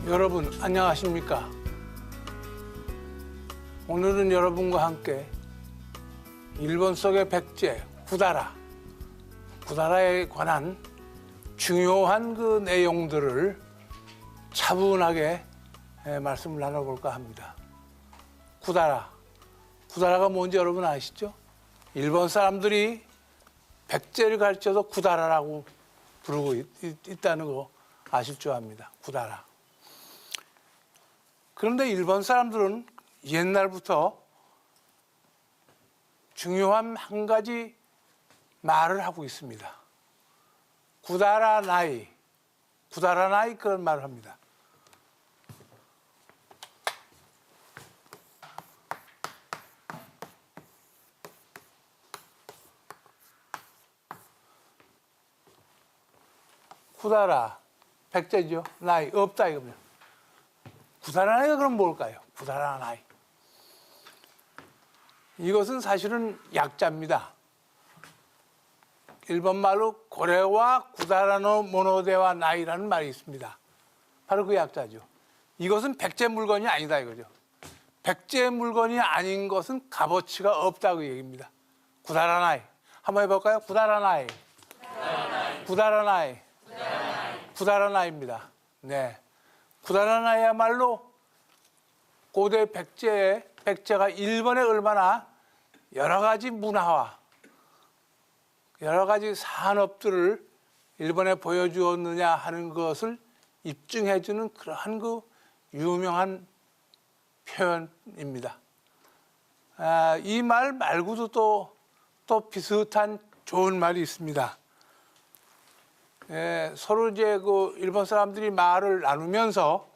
여러분 안녕하십니까? 오늘은 여러분과 함께 일본 속의 백제 구다라에 관한 중요한 그 내용들을 차분하게 말씀을 나눠볼까 합니다. 구다라가 뭔지 여러분 아시죠? 일본 사람들이 백제를 가르쳐서 구다라라고 부르고 있다는 거 아실 줄 압니다. 구다라. 그런데 일본 사람들은 옛날부터 중요한 한 가지 말을 하고 있습니다. 구다라나이 그런 말을 합니다. 구다라, 백제죠. 나이 없다 이겁니다. 구다라나이가 그럼 뭘까요? 구다라나이. 이것은 사실은 약자입니다. 일본말로 고레와 구다라노 모노데와 나이라는 말이 있습니다. 바로 그 약자죠. 이것은 백제 물건이 아니다 이거죠. 백제 물건이 아닌 것은 값어치가 없다고 얘기입니다. 구다라나이. 한번 해볼까요? 구다라나이입니다. 네. 구다라나이야말로 고대 백제가 일본에 얼마나 여러 가지 문화와 여러 가지 산업들을 일본에 보여주었느냐 하는 것을 입증해주는 그러한 그 유명한 표현입니다. 이 말 말고도 또 비슷한 좋은 말이 있습니다. 서로 이제 그 일본 사람들이 말을 나누면서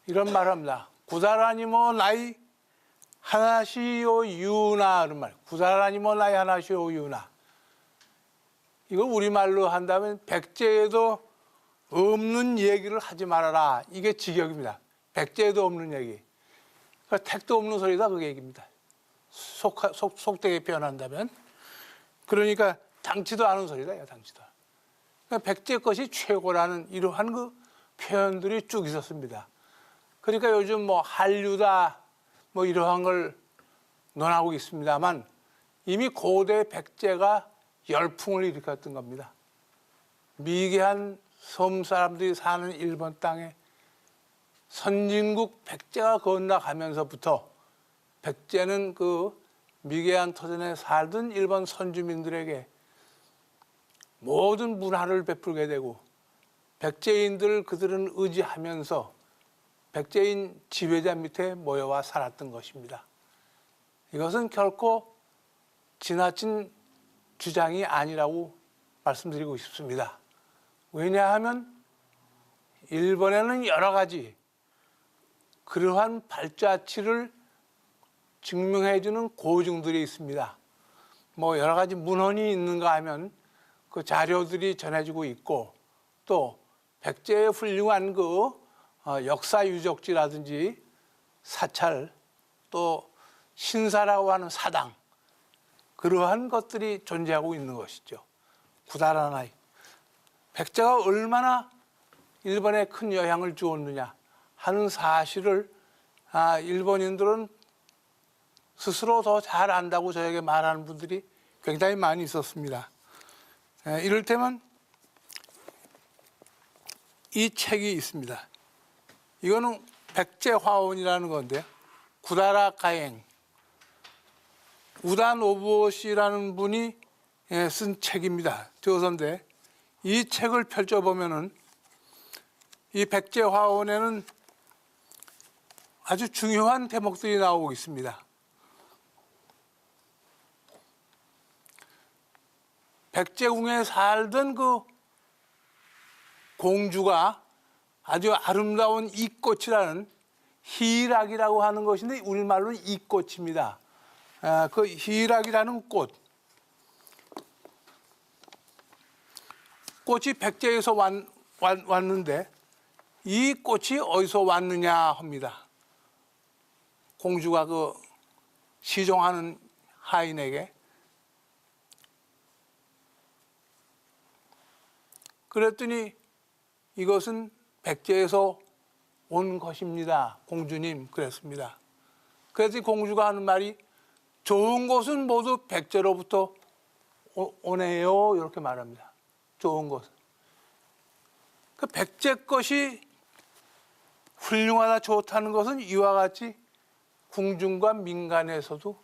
이런 말을 합니다. 구다라니모 나이 하나시오 유나 이런 말. 구다라니모 나이 하나시오 유나. 이걸 우리말로 한다면 백제에도 없는 얘기를 하지 말아라. 이게 직역입니다. 백제에도 없는 얘기. 그러니까 택도 없는 소리다 그 얘기입니다. 속되게 표현한다면. 그러니까 당치도 않은 소리다. 당치도. 그러니까 백제 것이 최고라는 이러한 그 표현들이 쭉 있었습니다. 그러니까 요즘 뭐 한류다 뭐 이러한 걸 논하고 있습니다만 이미 고대 백제가 열풍을 일으켰던 겁니다. 미개한 섬 사람들이 사는 일본 땅에 선진국 백제가 건너가면서부터 백제는 그 미개한 토전에 살던 일본 선주민들에게 모든 문화를 베풀게 되고 백제인들을 그들은 의지하면서 백제인 지배자 밑에 모여와 살았던 것입니다. 이것은 결코 지나친 주장이 아니라고 말씀드리고 싶습니다. 왜냐하면 일본에는 여러 가지 그러한 발자취를 증명해주는 고증들이 있습니다. 뭐 여러 가지 문헌이 있는가 하면 그 자료들이 전해지고 있고 또 백제의 훌륭한 그 역사 유적지라든지 사찰 또 신사라고 하는 사당 그러한 것들이 존재하고 있는 것이죠. 구다라나이. 백제가 얼마나 일본에 큰 영향을 주었느냐 하는 사실을 일본인들은 스스로 더 잘 안다고 저에게 말하는 분들이 굉장히 많이 있었습니다. 이를테면 이 책이 있습니다. 이거는 백제화원이라는 건데요. 구다라 가행. 우다 노부오시라는 분이 쓴 책입니다. 저서인데 이 책을 펼쳐보면은 이 백제화원에는 아주 중요한 대목들이 나오고 있습니다. 백제궁에 살던 그 공주가 아주 아름다운 이꽃이라는 희락이라고 하는 것인데 우리말로는 이꽃입니다. 그 희락이라는 꽃이 백제에서 왔는데 이 꽃이 어디서 왔느냐 합니다. 공주가 그 시종하는 하인에게 그랬더니 이것은 백제에서 온 것입니다. 공주님 그랬습니다. 그래서 공주가 하는 말이 좋은 것은 모두 백제로부터 오네요. 이렇게 말합니다. 좋은 것은. 그 백제 것이 훌륭하다 좋다는 것은 이와 같이 궁중과 민간에서도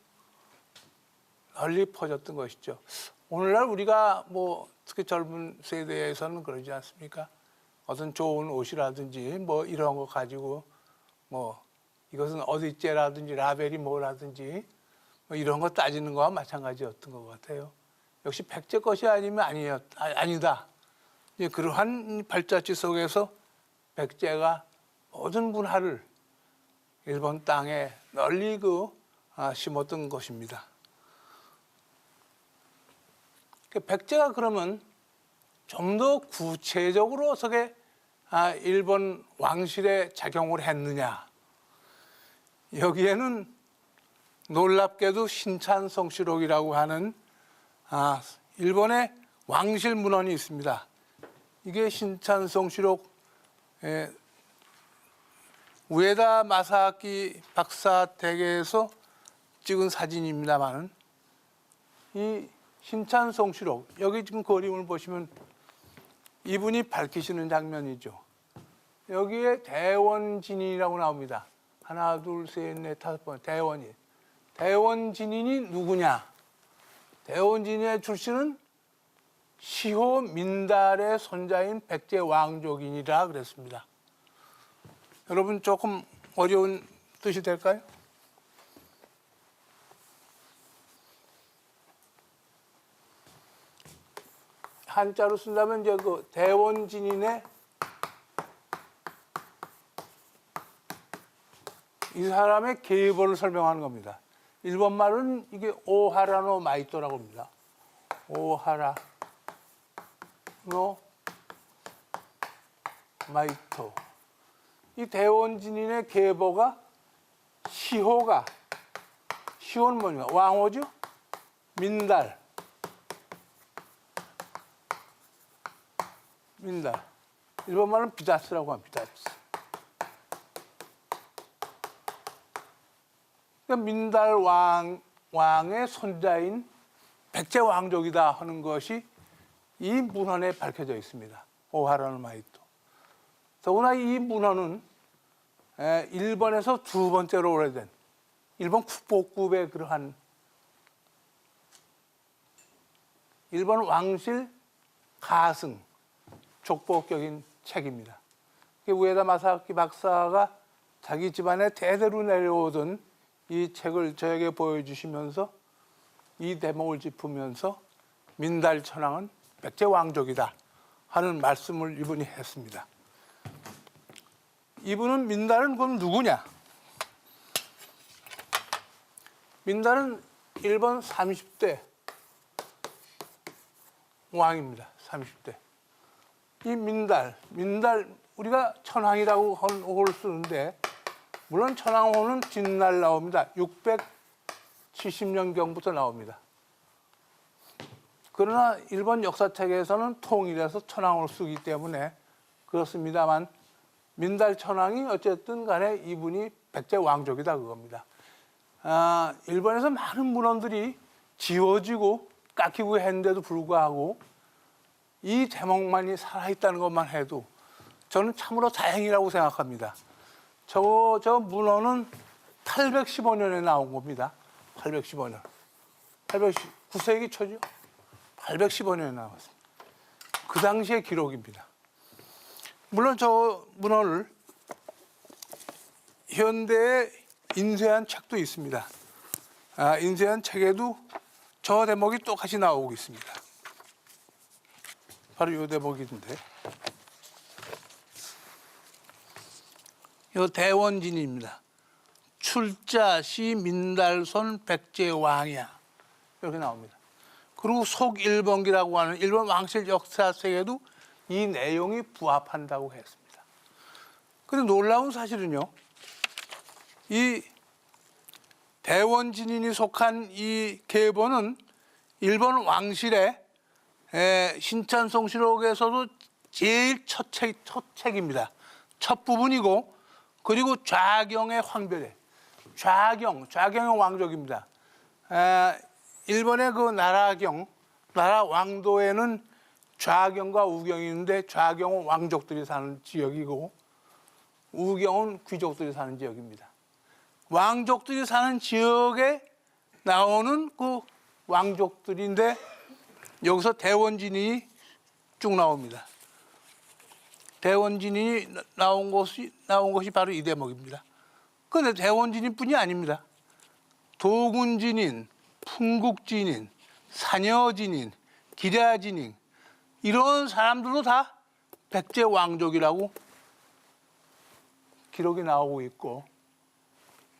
널리 퍼졌던 것이죠. 오늘날 우리가 뭐 특히 젊은 세대에서는 그러지 않습니까? 어떤 좋은 옷이라든지 뭐 이런 거 가지고 뭐 이것은 어디째라든지 라벨이 뭐라든지 뭐 이런 거 따지는 거와 마찬가지였던 것 같아요. 역시 백제 것이 아니면 아니다. 이제 그러한 발자취 속에서 백제가 모든 문화를 일본 땅에 널리 심었던 것입니다. 백제가 그러면 좀 더 구체적으로 어떻게 일본 왕실에 작용을 했느냐. 여기에는 놀랍게도 신찬성시록이라고 하는 일본의 왕실 문헌이 있습니다. 이게 신찬성시록 우에다 마사키 박사 댁에서 찍은 사진입니다만은 이 신찬성시록 여기 지금 그림을 보시면 이분이 밝히시는 장면이죠. 여기에 대원진인이라고 나옵니다. 하나, 둘, 셋, 넷, 다섯 번 대원인. 대원진인이 누구냐? 대원진인의 출신은 시호 민달의 손자인 백제 왕족인이라 그랬습니다. 여러분 조금 어려운 뜻이 될까요? 한자로 쓴다면 이제 그 대원진인의 이 사람의 계보를 설명하는 겁니다. 일본 말은 이게 오하라노 마이토라고 합니다. 오하라노 마이토. 이 대원진인의 계보가 시호는 뭐냐? 왕호죠? 민달. 일본 말은 비다스라고 합니다. 비다스. 그러니까 민달 왕의 손자인 백제 왕족이다 하는 것이 이 문헌에 밝혀져 있습니다. 오하라노 마이토. 더구나 이 문헌은 일본에서 두 번째로 오래된 일본 국보급의 그러한 일본 왕실 가승 족보격인 책입니다. 우에다 마사키 박사가 자기 집안에 대대로 내려오던 이 책을 저에게 보여주시면서 이 대목을 짚으면서 민달천황은 백제 왕족이다 하는 말씀을 이분이 했습니다. 이분은 민달은 그럼 누구냐? 민달은 일본 30대 왕입니다. 30대. 이 민달 우리가 천황이라고 호를 쓰는데 물론 천황호는 뒷날 나옵니다. 670년경부터 나옵니다. 그러나 일본 역사책에서는 통일해서 천황호를 쓰기 때문에 그렇습니다만 민달 천황이 어쨌든 간에 이분이 백제 왕족이다 그겁니다. 일본에서 많은 문헌들이 지워지고 깎이고 했는데도 불구하고 이 대목만이 살아있다는 것만 해도 저는 참으로 다행이라고 생각합니다. 저 문헌은 815년에 나온 겁니다. 815년. 9세기 초죠. 815년에 나왔습니다. 그 당시의 기록입니다. 물론 저 문헌을 현대에 인쇄한 책도 있습니다. 인쇄한 책에도 저 대목이 똑같이 나오고 있습니다. 바로 이 대목인데 이 대원진입니다. 출자시 민달손 백제왕이야 이렇게 나옵니다. 그리고 속일본기라고 하는 일본 왕실 역사책에도 이 내용이 부합한다고 했습니다. 그런데 놀라운 사실은요, 이 대원진인이 속한 이 계보는 일본 왕실의 신찬성시록에서도 제일 첫 책입니다. 첫 부분이고, 그리고 좌경의 황별에, 좌경의 왕족입니다. 일본의 그 나라 왕도에는 좌경과 우경이 있는데, 좌경은 왕족들이 사는 지역이고 우경은 귀족들이 사는 지역입니다. 왕족들이 사는 지역에 나오는 그 왕족들인데, 여기서 대원진이 쭉 나옵니다. 대원진이 나온 것이 바로 이 대목입니다. 그런데 대원진인뿐이 아닙니다. 도군진인, 풍국진인, 사녀진인, 기랴진인, 이런 사람들도 다 백제 왕족이라고 기록이 나오고 있고,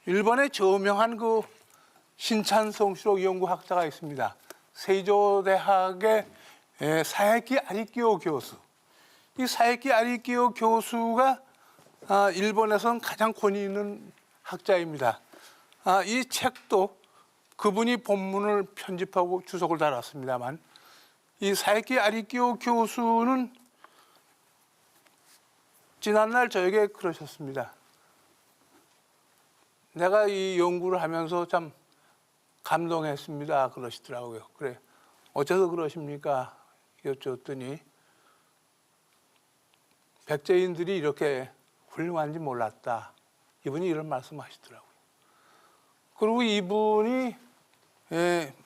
일본의 저명한 그 신찬성시로 연구학자가 있습니다. 세조대학의 사에키 아리키오 교수. 이 사에키 아리키오 교수가 일본에서는 가장 권위 있는 학자입니다. 이 책도 그분이 본문을 편집하고 주석을 달았습니다만, 이 사에키 아리키오 교수는 지난날 저에게 그러셨습니다. 내가 이 연구를 하면서 참 감동했습니다. 그러시더라고요. 그래, 어째서 그러십니까? 여쭈었더니, 백제인들이 이렇게 훌륭한지 몰랐다. 이분이 이런 말씀하시더라고요. 그리고 이분이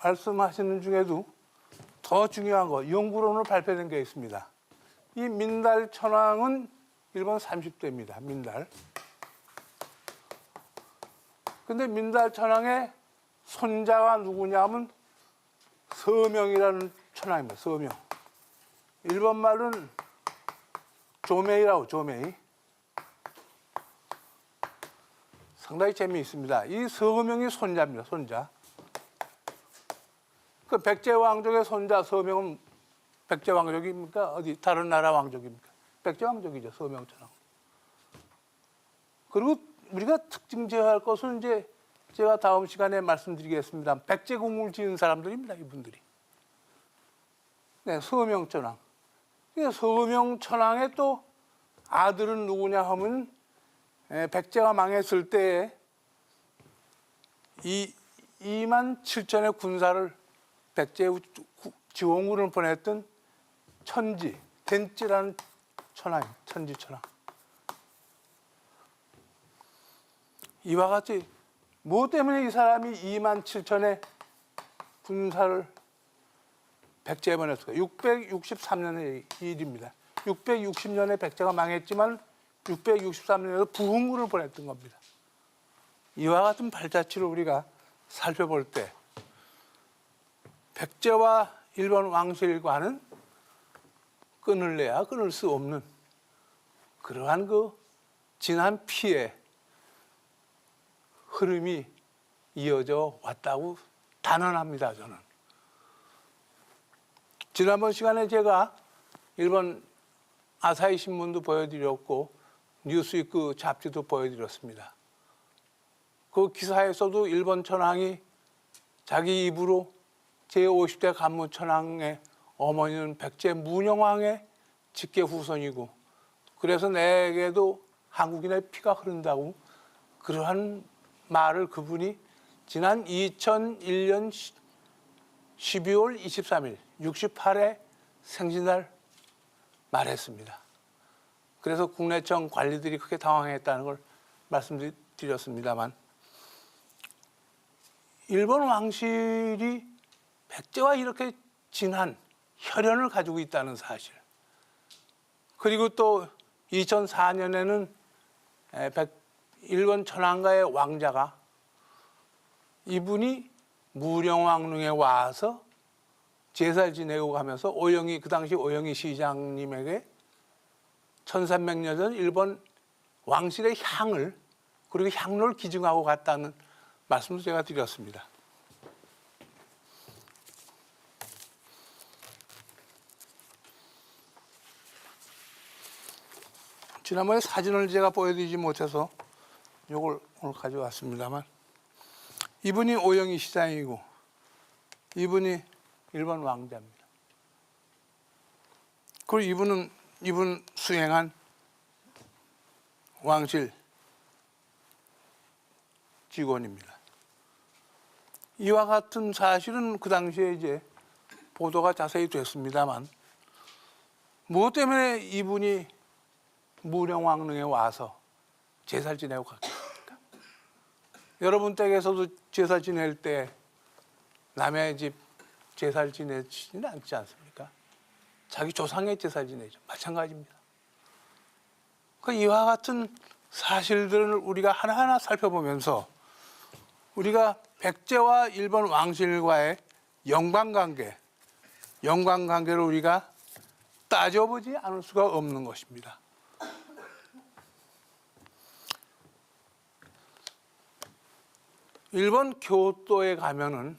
말씀하시는 중에도 더 중요한 거, 연구론을 발표된 게 있습니다. 이 민달천왕은 일본 30대입니다. 민달. 근데 민달천왕의 손자가 누구냐면 서명이라는 천왕입니다. 서명. 일본 말은 조메이라고, 조메이. 상당히 재미있습니다. 이 서명이 손자입니다. 손자. 그 백제 왕족의 손자 서명은 백제 왕족입니까? 어디 다른 나라 왕족입니까? 백제 왕족이죠. 서명천왕. 그리고 우리가 특징제할 것은 이제 제가 다음 시간에 말씀드리겠습니다. 백제궁을 지은 사람들입니다. 이분들이. 네, 서명천왕. 서명천왕의 또 아들은 누구냐 하면, 백제가 망했을 때 2만 7천의 군사를 백제 지원군을 보냈던 천지, 덴찌라는 천왕, 천지천왕. 이와 같이 뭐 때문에 이 사람이 2만 7천의 군사를 백제에 보냈을까? 663년의 일입니다. 660년에 백제가 망했지만 663년에도 부흥군을 보냈던 겁니다. 이와 같은 발자취를 우리가 살펴볼 때 백제와 일본 왕실과는 끊을래야 끊을 수 없는 그러한 그 지난 피해 흐름이 이어져 왔다고 단언합니다. 저는. 지난번 시간에 제가 일본 아사히 신문도 보여드렸고 뉴스위크 잡지도 보여드렸습니다. 그 기사에서도 일본 천황이 자기 입으로 제50대 간무천황의 어머니는 백제 문영왕의 직계 후손이고, 그래서 내게도 한국인의 피가 흐른다고, 그러한 말을 그분이 지난 2001년 12월 23일 68회 생신날 말했습니다. 그래서 국내청 관리들이 크게 당황했다는 걸 말씀드렸습니다만, 일본 왕실이 백제와 이렇게 진한 혈연을 가지고 있다는 사실, 그리고 또 2004년에는 일본 천황가의 왕자가 이분이 무령왕릉에 와서 제사를 지내고 가면서 오영희, 그 당시 오영희 시장님에게 1300년 전 일본 왕실의 향을, 그리고 향로를 기증하고 갔다는 말씀을 제가 드렸습니다. 지난번에 사진을 제가 보여드리지 못해서 이걸 오늘 가져왔습니다만, 이분이 오영희 시장이고 이분이 일본 왕자입니다. 그리고 이분은 이분 수행한 왕실 직원입니다. 이와 같은 사실은 그 당시에 이제 보도가 자세히 됐습니다만 무엇 때문에 이분이 무령왕릉에 와서 제사를 지내고 갔겠습니까? 여러분 댁에서도 제사 지낼 때 남의 집 제사를 지내지는 않지 않습니까? 자기 조상의 제사를 지내죠. 마찬가지입니다. 이와 같은 사실들을 우리가 하나하나 살펴보면서 우리가 백제와 일본 왕실과의 연관관계를 우리가 따져보지 않을 수가 없는 것입니다. 일본 교토에 가면은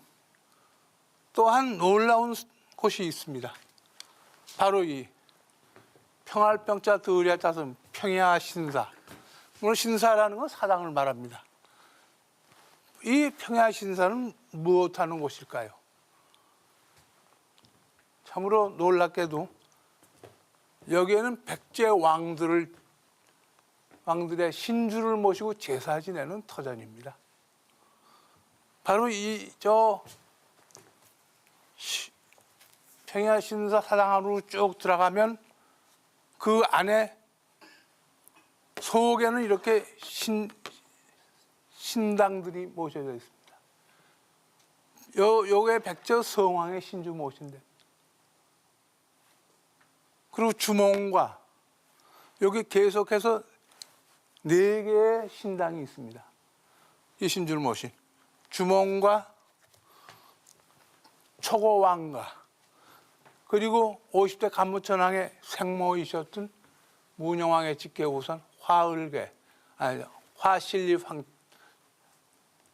또한 놀라운 곳이 있습니다. 바로 이 평할병자 드으랴 자선 평야신사. 물론 신사라는 건 사당을 말합니다. 이 평야신사는 무엇하는 곳일까요? 참으로 놀랍게도 여기에는 백제 왕들의 신주를 모시고 제사 지내는 터전입니다. 바로 평야신사 사당 안으로 쭉 들어가면 그 안에 속에는 이렇게 신당들이 모셔져 있습니다. 요게 백제 성왕의 신주 모신데, 그리고 주몽과 여기 계속해서 4개의 신당이 있습니다. 이 신주를 모신 주몽과 초고왕과 그리고 50대 간무천왕의 생모이셨던 문영왕의 직계우선 화실립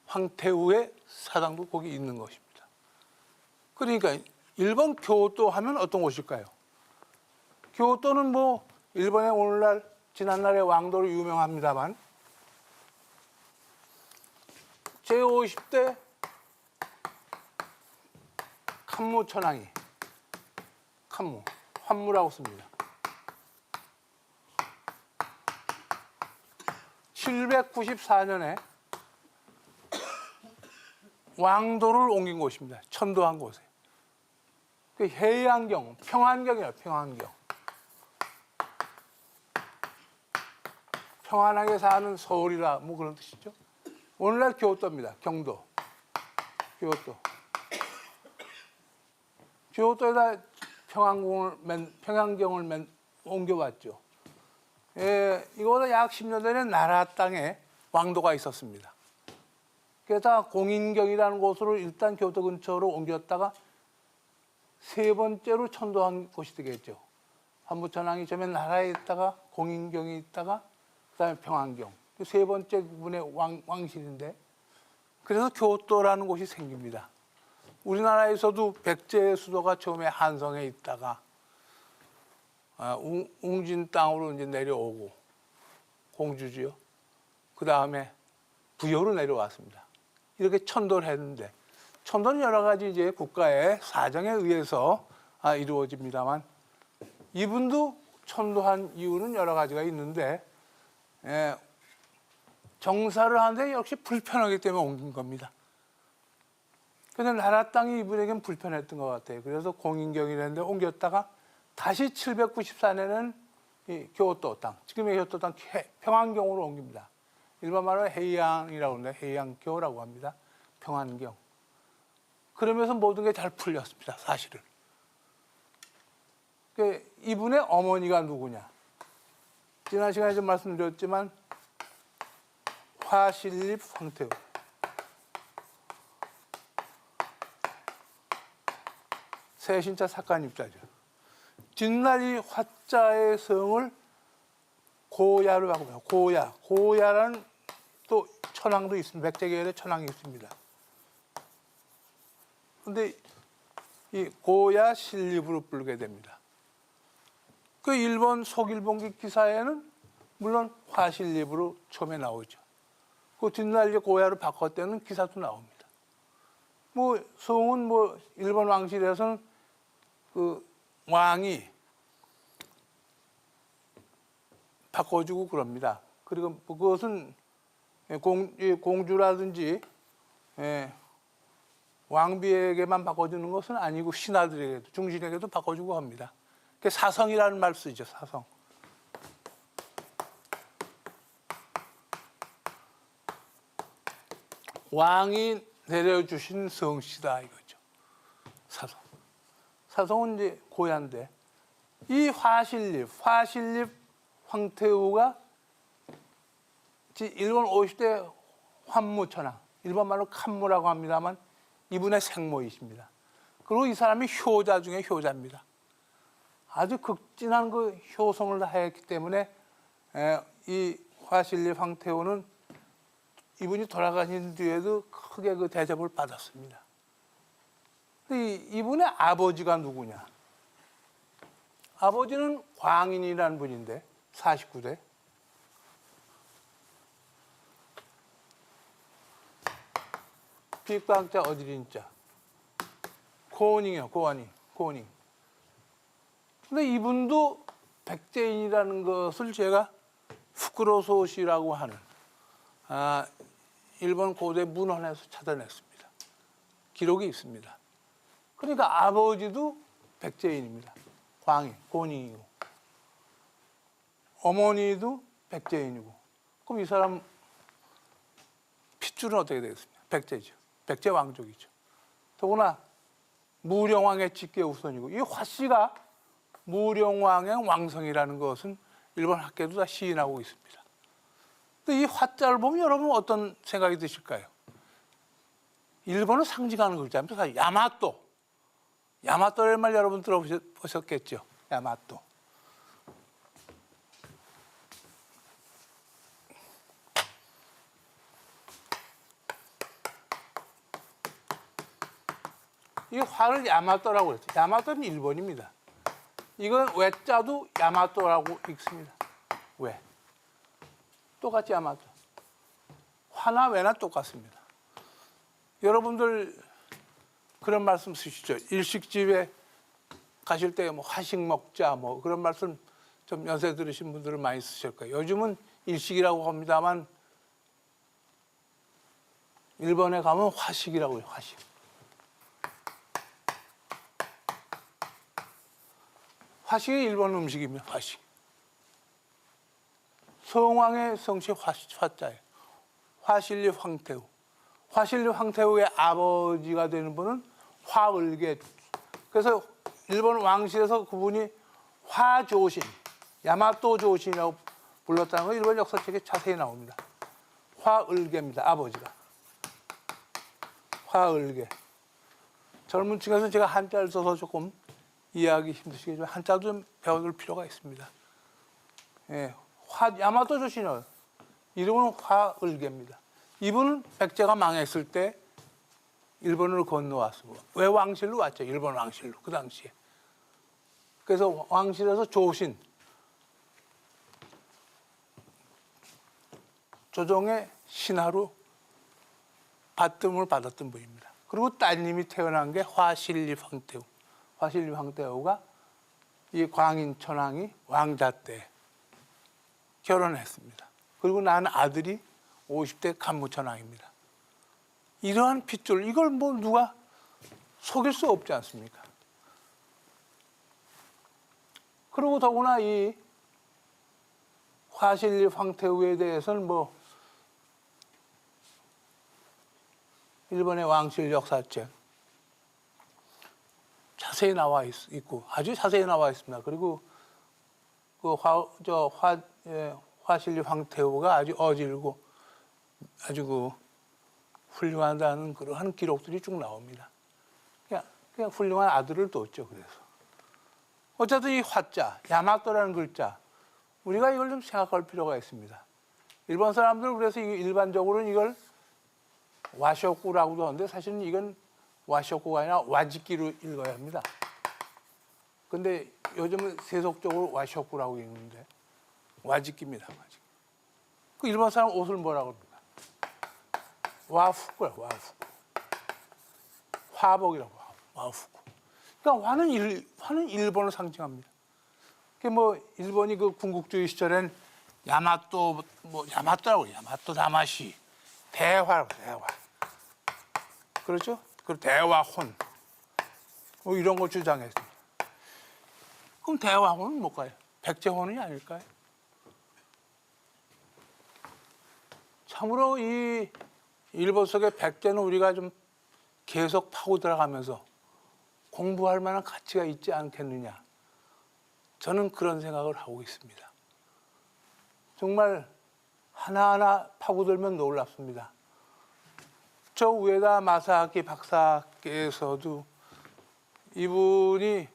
황태우의 사당도 거기 있는 것입니다. 그러니까 일본 교토 하면 어떤 곳일까요? 교토는 뭐 일본의 오늘날 지난날의 왕도로 유명합니다만 제50대 간무천왕이 환무라고 씁니다. 794년에 왕도를 옮긴 곳입니다. 천도한 곳에. 그 해양경, 평안경이에요. 평안경. 평안하게 사는 서울이라 뭐 그런 뜻이죠. 오늘날 교토입니다. 경도. 교토에다 평안경을 옮겨왔죠. 이거보다 약 10년 전에 나라 땅에 왕도가 있었습니다. 그래서 공인경이라는 곳으로 일단 교토 근처로 옮겼다가 3번째로 천도한 곳이 되겠죠. 환무천왕이 처음에 나라에 있다가 공인경이 있다가 그다음에 평안경. 3번째 분의 왕실인데, 그래서 교토라는 곳이 생깁니다. 우리나라에서도 백제의 수도가 처음에 한성에 있다가 웅진 땅으로 이제 내려오고 공주지요. 그 다음에 부여로 내려왔습니다. 이렇게 천도를 했는데, 천도는 여러 가지 이제 국가의 사정에 의해서 이루어집니다만, 이분도 천도한 이유는 여러 가지가 있는데, 정사를 하는데 역시 불편하기 때문에 옮긴 겁니다. 그런데 나라 땅이 이분에겐 불편했던 것 같아요. 그래서 공인경이라는 데 옮겼다가 다시 794년에는 이 교토 땅, 지금의 교토 땅 평안경으로 옮깁니다. 일반 말로 해양이라고 하는데 해양교라고 합니다. 평안경. 그러면서 모든 게 잘 풀렸습니다. 사실은. 이분의 어머니가 누구냐? 지난 시간에 좀 말씀드렸지만 화실립 황태우. 세신자 사간입자죠. 뒷날이 화자의 성을 고야로 바꿉니다. 고야라는 또 천왕도 있습니다. 백제계열의 천왕이 있습니다. 그런데 이 고야 실립으로 부르게 됩니다. 그 일본 속일본기 기사에는 물론 화실립으로 처음에 나오죠. 그 뒷날 이제 고야로 바꿨다는 기사도 나옵니다. 뭐 성은 뭐 일본 왕실에서는 그 왕이 바꿔주고 그럽니다. 그리고 뭐 그것은 공주라든지 왕비에게만 바꿔주는 것은 아니고 신하들에게도 중신에게도 바꿔주고 합니다. 그게 사성이라는 말 쓰죠. 사성. 왕이 내려주신 성씨다 이거죠. 사성. 사성은 이제 고야인데 이 화실립 황태우가 일본 50대 환무천황, 일본 말로 칸무라고 합니다만 이분의 생모이십니다. 그리고 이 사람이 효자 중에 효자입니다. 아주 극진한 그 효성을 다했기 때문에 이 화실립 황태우는 이분이 돌아가신 뒤에도 크게 그 대접을 받았습니다. 이분의 아버지가 누구냐? 아버지는 광인이라는 분인데 49대. 빅광자 어디린자. 고닝이요, 고닝. 근데 이분도 백제인이라는 것을 제가 후쿠로소시라고 하는 일본 고대 문헌에서 찾아냈습니다. 기록이 있습니다. 그러니까 아버지도 백제인입니다. 광인, 고닝이고. 어머니도 백제인이고. 그럼 이 사람 핏줄은 어떻게 되겠습니까? 백제죠. 백제 왕족이죠. 더구나 무령왕의 직계 후손이고 이 화씨가 무령왕의 왕성이라는 것은 일본 학계도 다 시인하고 있습니다. 근데 이 화자를 보면 여러분 어떤 생각이 드실까요? 일본을 상징하는 글자입니다. 야마토. 야마토라는 말 여러분 들어보셨겠죠? 야마토. 이 화를 야마토라고 했죠. 야마토는 일본입니다. 이건 외자도 야마토라고 읽습니다. 왜? 똑같이 야마토. 화나 외나 똑같습니다. 여러분들 그런 말씀 쓰시죠. 일식집에 가실 때 뭐 화식 먹자 뭐 그런 말씀 좀 연세 들으신 분들은 많이 쓰실 거예요. 요즘은 일식이라고 합니다만 일본에 가면 화식이라고 해요. 화식. 화식이 일본 음식입니다. 화식. 성왕의 성씨 화자예요. 화실립 황태우. 화실립 황태우의 아버지가 되는 분은 화을계. 그래서 일본 왕실에서 그분이 화조신, 야마토 조신이라고 불렀다는 건 일본 역사책에 자세히 나옵니다. 화을계입니다. 아버지가. 화을계. 젊은 층에서는 제가 한자를 써서 조금 이해하기 힘드시겠지만 한자도 좀 배워둘 필요가 있습니다. 야마토 조신이요. 이름은 화을계입니다. 이분은 백제가 망했을 때 일본으로 건너왔습니다. 왜 왕실로 왔죠? 일본 왕실로 그 당시에. 그래서 왕실에서 조신, 조정의 신하로 받듦을 받았던 분입니다. 그리고 따님이 태어난 게 화실립 황태우. 화실립 황태우가 이 광인 천황이 왕자 때 결혼했습니다. 그리고 낳은 아들이 50대 간무천황입니다. 이러한 핏줄, 이걸 뭐 누가 속일 수 없지 않습니까? 그리고 더구나 이 화실립 황태우에 대해서는 뭐 일본의 왕실 역사책 자세히 나와 있고 아주 자세히 나와 있습니다. 그리고 그 화실립 황태우가 아주 어질고 아주 그 훌륭하다는 그러한 기록들이 쭉 나옵니다. 그냥 훌륭한 아들을 뒀죠. 그래서 어쨌든 이 화자, 야마토라는 글자 우리가 이걸 좀 생각할 필요가 있습니다. 일본 사람들 그래서 일반적으로는 이걸 와쇼쿠라고도 하는데 사실은 이건 와쇼쿠가 아니라 와지키로 읽어야 합니다. 근데 요즘은 세속적으로 와쇼쿠라고 읽는데 와지키입니다. 와지키. 그 일본 사람 옷을 뭐라고 합니까? 와후쿠야, 와후쿠. 화복이라고 와후쿠. 그러니까 화는 일본을 상징합니다. 그 뭐 일본이 그 군국주의 시절엔 야마토 뭐 야마토라고 야마토 다마시 대화라고 대화. 그렇죠? 그 대화혼 뭐 이런 걸 주장했습니다. 그럼 대화혼은 뭘까요? 백제혼이 아닐까요? 참으로 이 일본 속의 백제는 우리가 좀 계속 파고 들어가면서 공부할 만한 가치가 있지 않겠느냐. 저는 그런 생각을 하고 있습니다. 정말 하나하나 파고들면 놀랍습니다. 저 우에다 마사aki 박사께서도 이분이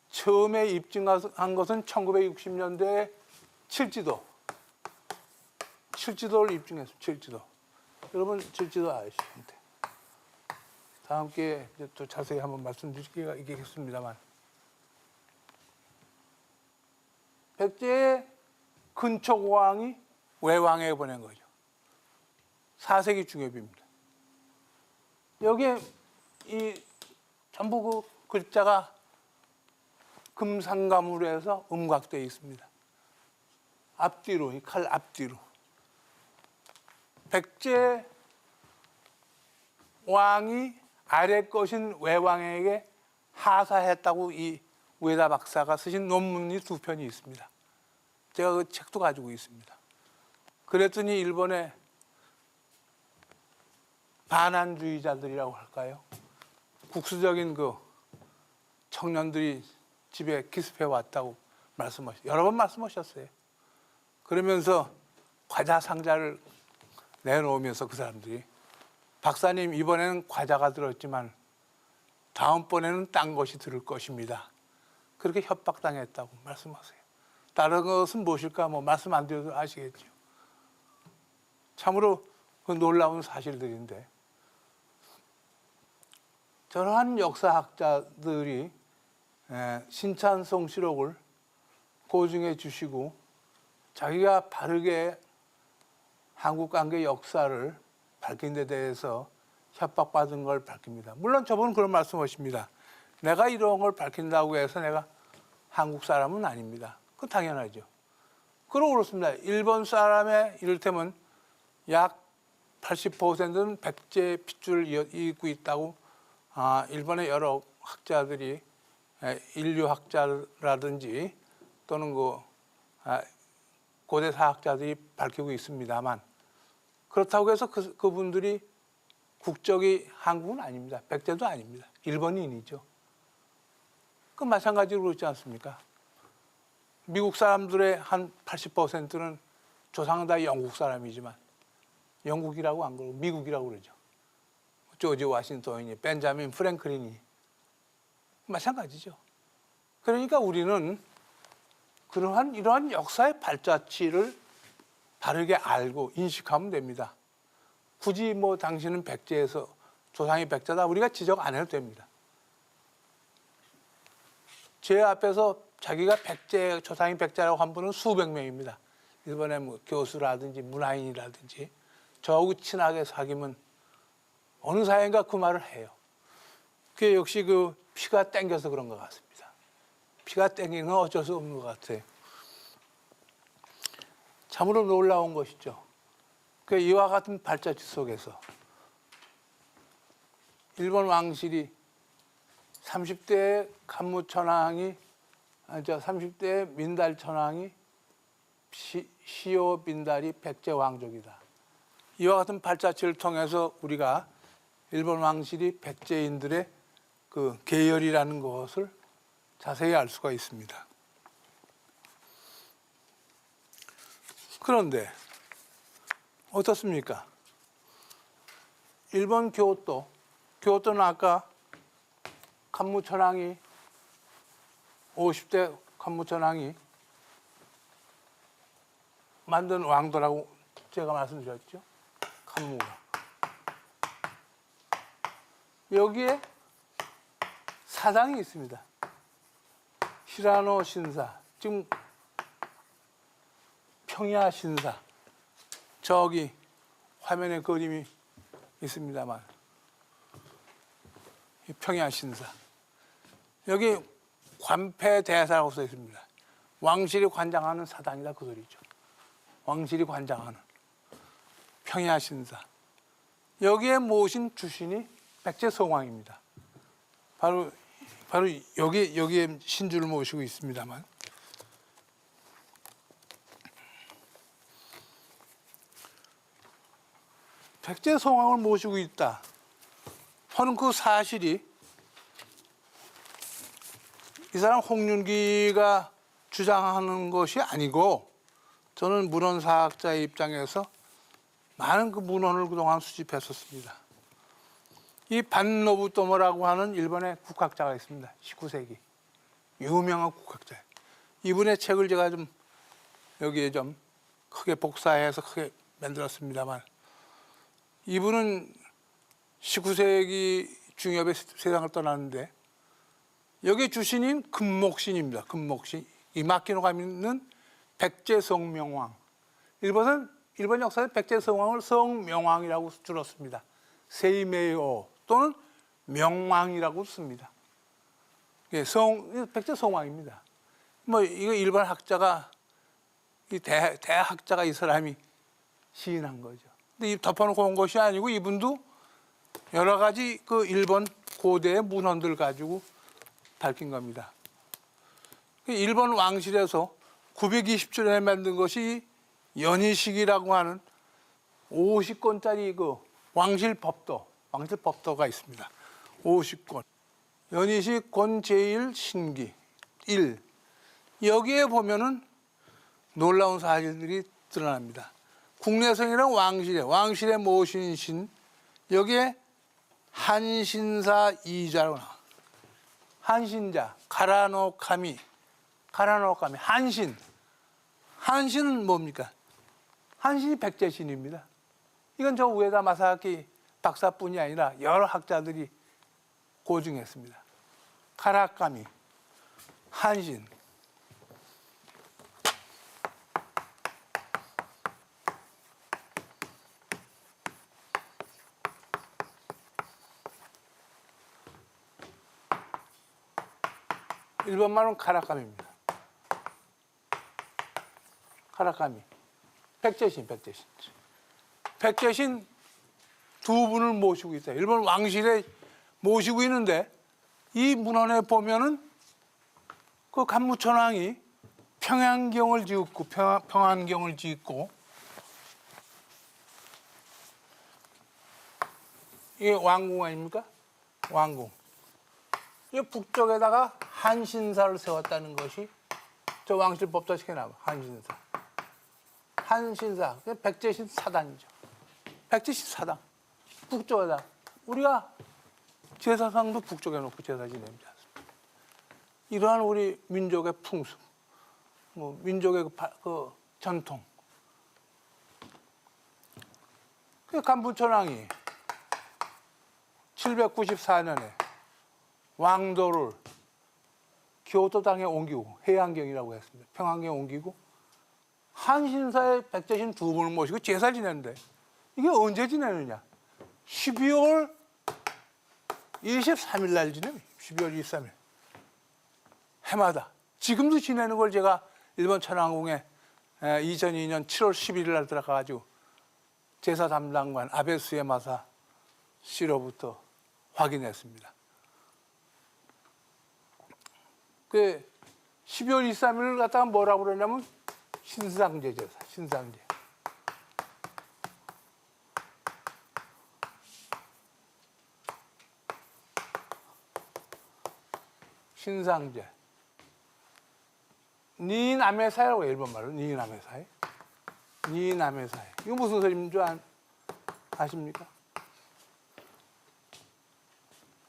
처음에 입증한 것은 1960년대 칠지도를 입증했어요. 칠지도. 여러분 칠지도 아시는데 다음 기회에 또 자세히 한번 말씀드리겠습니다만 백제의 근초고왕이 외왕에게 보낸 거죠. 4세기 중엽입니다. 여기에 이 전부 그 글자가 금상감으로 해서 음각되어 있습니다. 앞뒤로, 이 칼 앞뒤로. 백제 왕이 아래 것인 외왕에게 하사했다고 이 우에다 박사가 쓰신 논문이 2편이 있습니다. 제가 그 책도 가지고 있습니다. 그랬더니 일본의 반환주의자들이라고 할까요? 국수적인 그 청년들이 집에 기습해 왔다고 여러 번 말씀하셨어요. 그러면서 과자 상자를 내놓으면서 그 사람들이 박사님 이번에는 과자가 들었지만 다음번에는 딴 것이 들을 것입니다. 그렇게 협박당했다고 말씀하세요. 다른 것은 무엇일까? 뭐 말씀 안 드려도 아시겠죠. 참으로 그 놀라운 사실들인데 저러한 역사학자들이 신찬송시록을 고증해 주시고 자기가 바르게 한국 관계 역사를 밝힌 데 대해서 협박받은 걸 밝힙니다. 물론 저분은 그런 말씀하십니다. 내가 이런 걸 밝힌다고 해서 내가 한국 사람은 아닙니다. 그건 당연하죠. 그러고 그렇습니다. 일본 사람의 이를테면 약 80%는 백제 핏줄을 입고 있다고 일본의 여러 학자들이 인류학자라든지 또는 고대 사학자들이 밝히고 있습니다만 그렇다고 해서 그분들이 국적이 한국은 아닙니다. 백제도 아닙니다. 일본인이죠. 그 마찬가지로 그렇지 않습니까? 미국 사람들의 한 80%는 조상은 다 영국 사람이지만 영국이라고 안 그러고 미국이라고 그러죠. 조지 워싱턴이니 벤자민 프랭클린이 마찬가지죠. 그러니까 우리는 이러한 역사의 발자취를 바르게 알고 인식하면 됩니다. 굳이 뭐 당신은 백제에서 조상이 백제다 우리가 지적 안 해도 됩니다. 제 앞에서 자기가 조상이 백제라고 한 분은 수백 명입니다. 일본의 뭐 교수라든지 문화인이라든지 저하고 친하게 사귀면 어느 사이인가 그 말을 해요. 그게 역시 그 피가 땡겨서 그런 것 같습니다. 피가 땡기는 건 어쩔 수 없는 것 같아요. 참으로 놀라운 것이죠. 그 이와 같은 발자취 속에서 일본 왕실이 30대 간무천황이 30대 민달천황이 시오 민달이 백제 왕족이다. 이와 같은 발자취를 통해서 우리가 일본 왕실이 백제인들의 그 계열이라는 것을 자세히 알 수가 있습니다. 그런데 어떻습니까? 일본 교토는 아까 간무천황이 50대 간무천황이 만든 왕도라고 제가 말씀드렸죠. 간무가. 여기에 사당이 있습니다. 히라노 신사, 지금 평야 신사. 저기 화면에 그림이 있습니다만 평야 신사. 여기 관패대사라고 써 있습니다. 왕실이 관장하는 사당이다 그 소리죠. 왕실이 관장하는 평야신사. 여기에 모신 주신이 백제성왕입니다. 바로 여기에 신주를 모시고 있습니다만, 백제성왕을 모시고 있다 하는 그 사실이 이 사람 홍윤기가 주장하는 것이 아니고, 저는 문헌사학자의 입장에서 많은 그 문헌을 그동안 수집했었습니다. 이 반노부토모라고 하는 일본의 국학자가 있습니다. 19세기 유명한 국학자. 이분의 책을 제가 좀 여기에 좀 크게 복사해서 크게 만들었습니다만, 이분은 19세기 중엽에 세상을 떠났는데, 여기 주신인 금목신입니다. 금목신. 이마키노가 있는 백제성명왕. 일본 역사에 백제성왕을 성명왕이라고 줄였습니다. 세이메이오 또는 명왕이라고 씁니다. 백제성왕입니다. 뭐 이거 일본 학자가 대학자가 이 사람이 시인한 거죠. 근데 덮어놓고 온 것이 아니고, 이분도 여러 가지 그 일본 고대의 문헌들 가지고 밝힌 겁니다. 일본 왕실에서 920년에 만든 것이 연희식이라고 하는 50권짜리 그 왕실법도가 있습니다. 50권. 연희식 권 제1 신기 1. 여기에 보면은 놀라운 사실들이 드러납니다. 국내성이란 왕실에 모신 신, 여기에 한신사 이자로 나와. 한신자, 가라노카미, 한신은 뭡니까? 한신이 백제신입니다. 이건 저 우에다 마사키 박사뿐이 아니라 여러 학자들이 고증했습니다. 가라카미, 한신. 일본 말은 카라카미입니다. 카라카미. 백제신. 백제신 두 분을 모시고 있어요. 일본 왕실에 모시고 있는데, 이 문헌에 보면은 그 간무천왕이 평안경을 짓고, 이게 왕궁 아닙니까? 왕궁. 이 북쪽에다가 한신사를 세웠다는 것이 저 왕실법도 책에 나와. 한신사. 백제신 사당이죠. 백제신 사당. 북쪽에다. 우리가 제사상도 북쪽에 놓고 제사 지내지 않습니까? 이러한 우리 민족의 풍습, 민족의 그 전통. 그 간부천왕이 794년에 왕도를 교토 땅에 옮기고, 해안경이라고 했습니다. 평안경에 옮기고, 한신사의 백제신 두 분을 모시고 제사 지내는데, 이게 언제 지내느냐? 12월 23일 날 지내요. 12월 23일. 해마다. 지금도 지내는 걸 제가 일본 천황궁에 2002년 7월 11일 날 들어가가지고 제사 담당관 아베 수에마사 씨로부터 확인했습니다. 그 12월 23일을 갖다가 뭐라고 그러냐면 신상제 제사, 신상제. 신상제. 니나메사이라고 해요, 일본말로. 니나메사이. 니나메사이. 이거 무슨 소리인 줄 아십니까?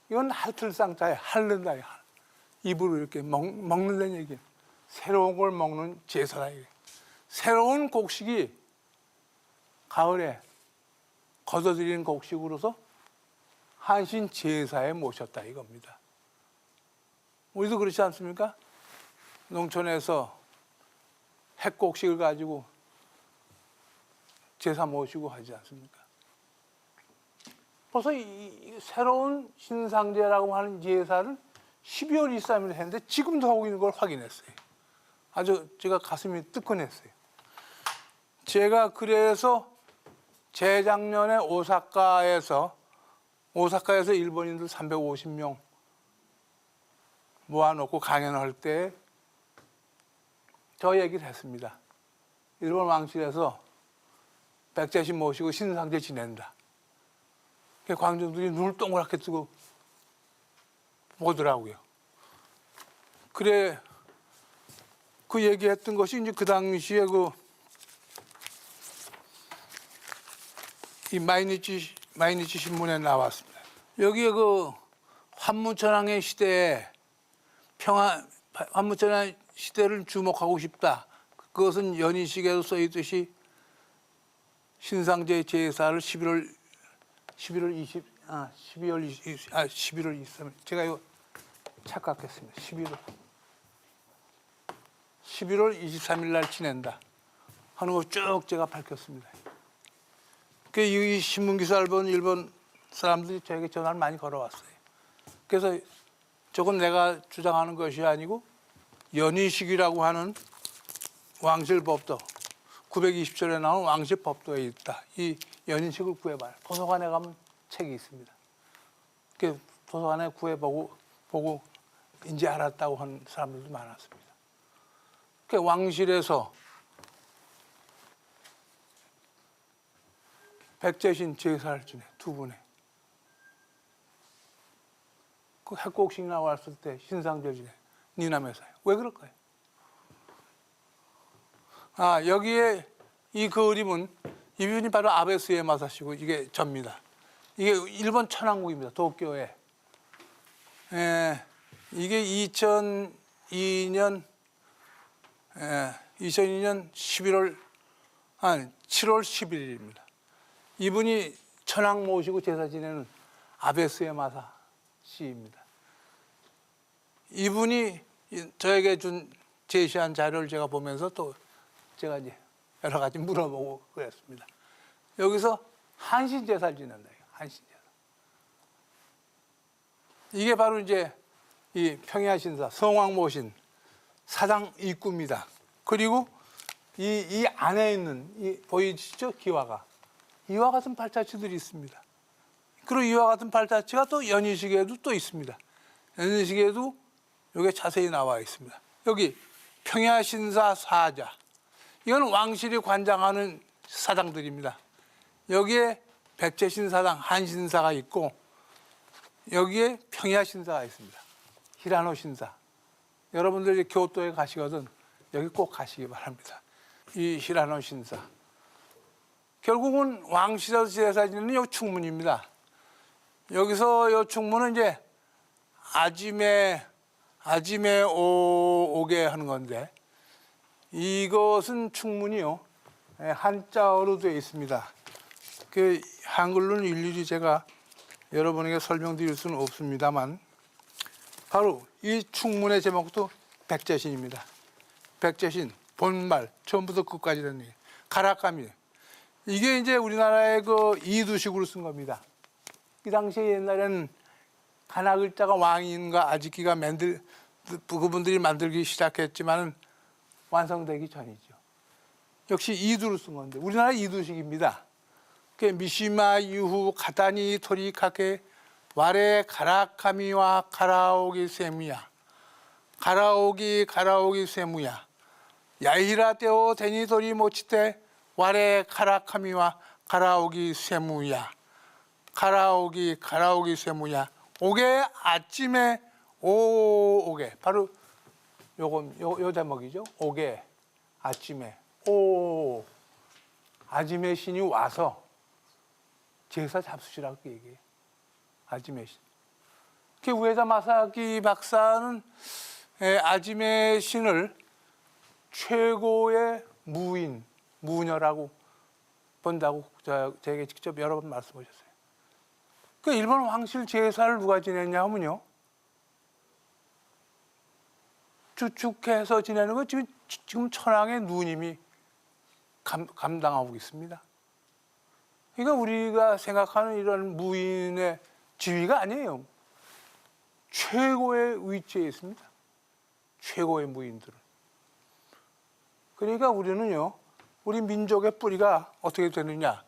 이건 할틀상자에 할른다. 입으로 이렇게 먹는다는 얘기예요. 새로운 걸 먹는 제사라. 새로운 곡식이 가을에 거둬들이는 곡식으로서 한신 제사에 모셨다 이겁니다. 우리도 그렇지 않습니까? 농촌에서 핵곡식을 가지고 제사 모시고 하지 않습니까? 벌써 이 새로운 신상제라고 하는 제사를 12월 23일 했는데 지금도 하고 있는 걸 확인했어요. 아주 제가 가슴이 뜨끈했어요. 제가 그래서 재작년에 오사카에서 일본인들 350명 모아놓고 강연할 때 저 얘기를 했습니다. 일본 왕실에서 백제신 모시고 신상제 지낸다. 광종들이 눈을 동그랗게 뜨고 보더라고요. 그래, 그 얘기했던 것이 이제 그 당시에 이 마이니치 신문에 나왔습니다. 여기에 그 환무천황의 시대에 환무천황 시대를 주목하고 싶다. 그것은 연희식에도 써있듯이 신상제 제사를 11월 23일 제가 이거 착각했습니다. 11월 23일 날 지낸다 하는 거 쭉 제가 밝혔습니다. 이 신문 기사를 본 일본 사람들이 저에게 전화를 많이 걸어왔어요. 그래서 저건 내가 주장하는 것이 아니고 연희식이라고 하는 왕실법도 920절에 나온 왕실법도에 있다. 이 연희식을 구해봐라. 도서관에 가면 책이 있습니다. 도서관에 구해보고 이제 알았다고 하는 사람들도 많았습니다. 왕실에서 백제신 제사를 지내 두 분에 그 핵곡식 나왔을 때 신상절 지내 니남에서요. 왜 그럴까요? 여기에 이 그림은 이분이 바로 아베 스에마사시고 이게 접니다. 이게 일본 천황국입니다. 도쿄에. 이게 2002년 7월 10일입니다. 이분이 천황 모시고 제사 지내는 아베 스에마사 씨입니다. 이분이 저에게 제시한 자료를 제가 보면서 또 제가 이제 여러 가지 물어보고 그랬습니다. 여기서 한신 제사를 지낸다. 한신 제사. 이게 바로 이제 이 평야신사 성왕모신 사당 입구입니다. 그리고 이 안에 있는 보이시죠? 기와가. 이와 같은 발자취들이 있습니다. 그리고 이와 같은 발자취가 또 연희식에도 또 있습니다. 연희식에도 이게 자세히 나와 있습니다. 여기 평야신사 사자. 이건 왕실이 관장하는 사당들입니다. 여기에 백제신사당 한신사가 있고 여기에 평야신사가 있습니다. 히라노신사. 여러분들이 교토에 가시거든 여기 꼭 가시기 바랍니다. 이 히라노신사. 결국은 왕실에서 제사 지내는 이 충문입니다. 여기서 이 충문은 이제 아지메 오게 하는 건데 이것은 충문이요. 한자어로 되어 있습니다. 그 한글로는 일일이 제가 여러분에게 설명드릴 수는 없습니다만 바로 이 충문의 제목도 백제신입니다. 백제신 본말 처음부터 끝까지 되는 얘기. 가라카미. 이게 이제 우리나라의 그 이두식으로 쓴 겁니다. 이 당시에 옛날에는 가나 글자가 왕인가 아지키가 그분들이 만들기 시작했지만은 완성되기 전이죠. 역시 이두로 쓴 건데 우리나라 이두식입니다. 미시마 유후 가다니 토리카케 와레 가라카미와 가라오기 세무야 가라오기 세무야 야이라테오 데니토리 모치테 와레 가라카미와 가라오기 세무야 가라오기 세무야 오게 아침에 오게 바로 요 제목이죠. 오게 아침에 아지메 신이 와서 제사 잡수시라고 얘기해요. 아지메 신. 그 우에다 마사키 박사는 아지메 신을 최고의 무녀라고 본다고 저에게 직접 여러 번 말씀하셨어요. 그 일본 왕실 제사를 누가 지냈냐 하면요. 주축해서 지내는 건 지금 천황의 누님이 감당하고 있습니다. 그러니까 우리가 생각하는 이런 무인의 지위가 아니에요. 최고의 위치에 있습니다. 최고의 무인들은. 그러니까 우리는요, 우리 민족의 뿌리가 어떻게 되느냐.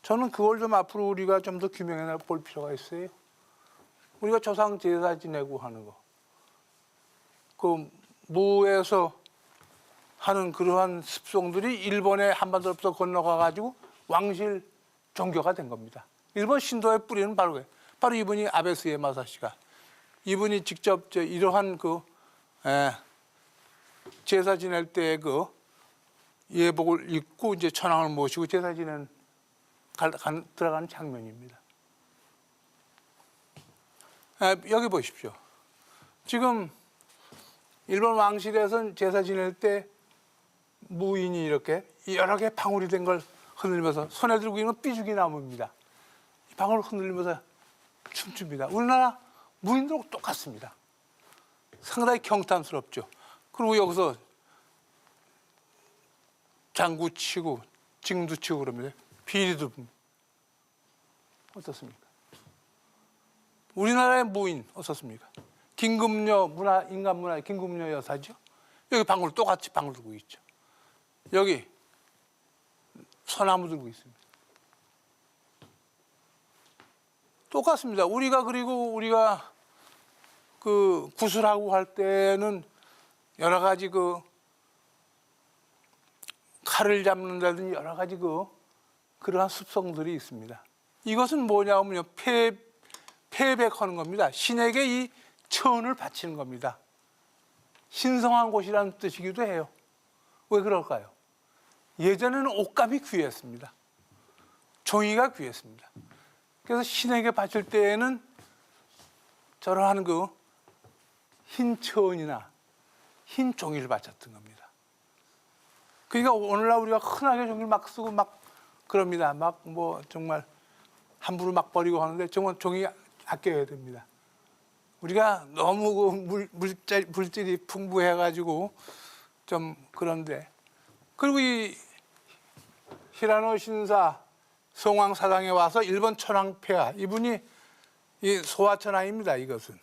저는 그걸 좀 앞으로 우리가 좀 더 규명해 볼 필요가 있어요. 우리가 조상 제사 지내고 하는 거. 그 무에서 하는 그러한 습성들이 일본의 한반도로부터 건너가 가지고 왕실 종교가 된 겁니다. 일본 신도의 뿌리는 바로 이분이 아베 스에마사시가 이분이 직접 이러한 제사 지낼 때 그 예복을 입고 이제 천황을 모시고 제사 지내는 들어가는 장면입니다. 여기 보십시오. 지금 일본 왕실에서는 제사 지낼 때 무인이 이렇게 여러 개 방울이 된 걸 흔들면서 손에 들고 있는 삐죽이 나무입니다. 이 방울을 흔들면서 춤춥니다. 우리나라 무인들하고 똑같습니다. 상당히 경탄스럽죠. 그리고 여기서 장구 치고 징도 치고 그럽니다. 비리도 붑니다. 어떻습니까? 우리나라의 무인 어떻습니까? 김금녀 문화, 인간 문화의 김금녀 여사죠. 여기 방울 똑같이 방울 들고 있죠. 여기 소나무 들고 있습니다. 똑같습니다. 그리고 우리가 그 구슬하고 할 때는 여러 가지 칼을 잡는다든지 여러 가지 그러한 습성들이 있습니다. 이것은 뭐냐면요, 패백하는 겁니다. 신에게 이 천을 바치는 겁니다. 신성한 곳이라는 뜻이기도 해요. 왜 그럴까요? 예전에는 옷감이 귀했습니다. 종이가 귀했습니다. 그래서 신에게 바칠 때에는 저러한 흰 천이나 흰 종이를 바쳤던 겁니다. 그러니까 오늘날 우리가 흔하게 종이를 막 쓰고 막 그럽니다. 막 정말 함부로 막 버리고 하는데 정말 종이 아껴야 됩니다. 우리가 너무 물질이 풍부해가지고 좀 그런데. 그리고 이 히라노 신사 성왕 사당에 와서 일본 천황 폐하, 이분이 이 소화천하입니다. 이것은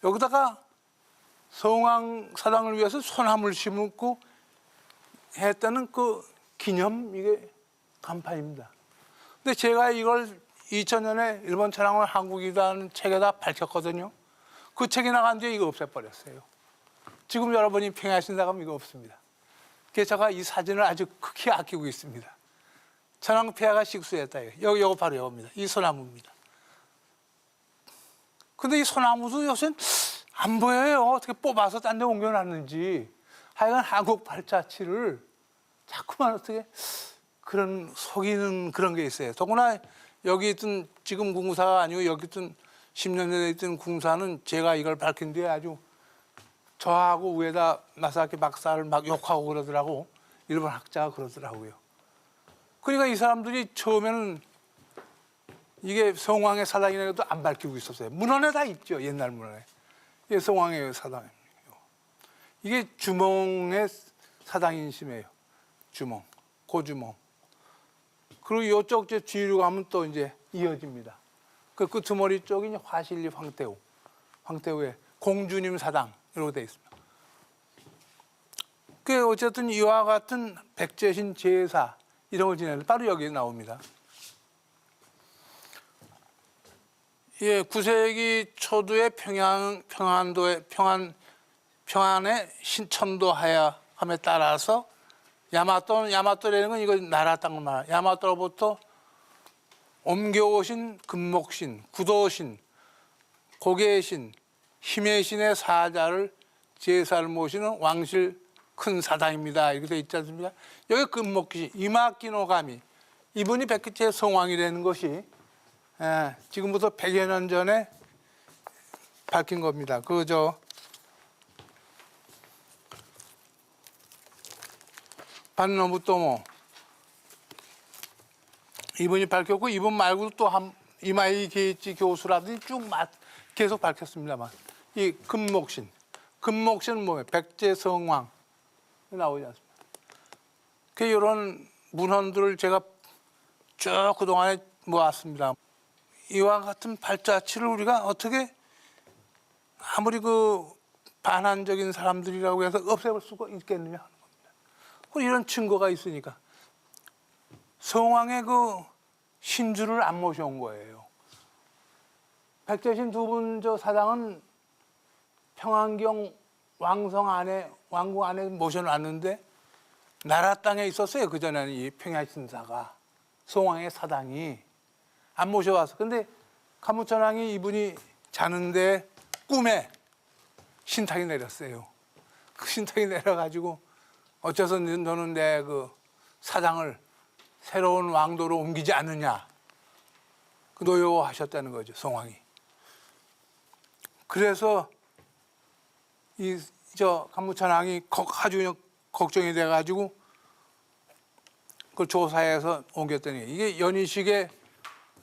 여기다가 성왕 사당을 위해서 소나무를 심고 했다는 그 기념 이게 간판입니다. 근데 제가 이걸 2000년에 일본 천황을 한국이라는 책에다 밝혔거든요. 그 책이 나간 뒤에 이거 없애버렸어요. 지금 여러분이 평양신사 가면 이거 없습니다. 그래서 제가 이 사진을 아주 크게 아끼고 있습니다. 천황 폐하가 식수했다. 요거 바로 요겁니다. 이 소나무입니다. 근데 이 소나무도 요새는 안 보여요. 어떻게 뽑아서 딴 데 옮겨놨는지. 하여간 한국 발자취를 자꾸만 어떻게 그런 속이는 그런 게 있어요. 더구나 여기 있던 지금 궁사가 아니고 여기 있던 10년 전에 있던 궁사는 제가 이걸 밝힌 뒤에 아주 저하고 위에다 마사키 박사를 막 욕하고 그러더라고. 일본 학자가 그러더라고요. 그러니까 이 사람들이 처음에는 이게 성왕의 사당이라도 안 밝히고 있었어요. 문헌에 다 있죠. 옛날 문헌에. 이게 성왕의 사당이에요. 이게 주몽의 사당인심이에요. 주몽, 고주몽. 그리고 이쪽 뒤로 가면 또 이제 이어집니다. 그 끄트머리 쪽이 이제 화실리 황태우. 황태우의 공주님 사당. 이렇게 되어 있습니다. 그 어쨌든 이와 같은 백제신 제사 이런 걸 지내는 바로 여기에 나옵니다. 예, 9세기 초두에 평안의 신천도 하야함에 따라서 야마토라는 건 이거 나라 땅을 말해요. 야마토로부터 옮겨오신 금목신, 구도신, 고개신, 힘의 신의 사자를 제사를 모시는 왕실 큰 사당입니다. 이렇게 돼 있지 않습니까? 여기 금목신, 이마키노가미, 이분이 백제의 성왕이라는 것이 지금부터 100여 년 전에 밝힌 겁니다. 반노부토모 이분이 밝혔고, 이분 말고도 또 이마이 게이치 교수라든지 쭉 계속 밝혔습니다만, 이 금목신은 뭐예요? 백제성왕 나오지 않습니까? 이런 문헌들을 제가 쭉 그동안에 모았습니다. 이와 같은 발자취를 우리가 어떻게 아무리 반환적인 사람들이라고 해서 없애볼 수가 있겠느냐 하는 겁니다. 이런 증거가 있으니까 성왕의 그 신주를 안 모셔온 거예요. 백제신 두 분 저 사당은 평안경 왕성 안에 왕궁 안에 모셔놨는데 나라 땅에 있었어요. 그 전에는 이 평야신사가 성왕의 사당이 안 모셔왔어. 근데 가무천왕이 이분이 자는데 꿈에 신탁이 내렸어요. 그 신탁이 내려가지고 어째서 너는 내 그 사당을 새로운 왕도로 옮기지 않느냐 그 노여하셨다는 거죠, 성왕이. 그래서 이 저 가무천왕이 아주 걱정이 돼가지고 그걸 조사해서 옮겼더니 이게 연희식의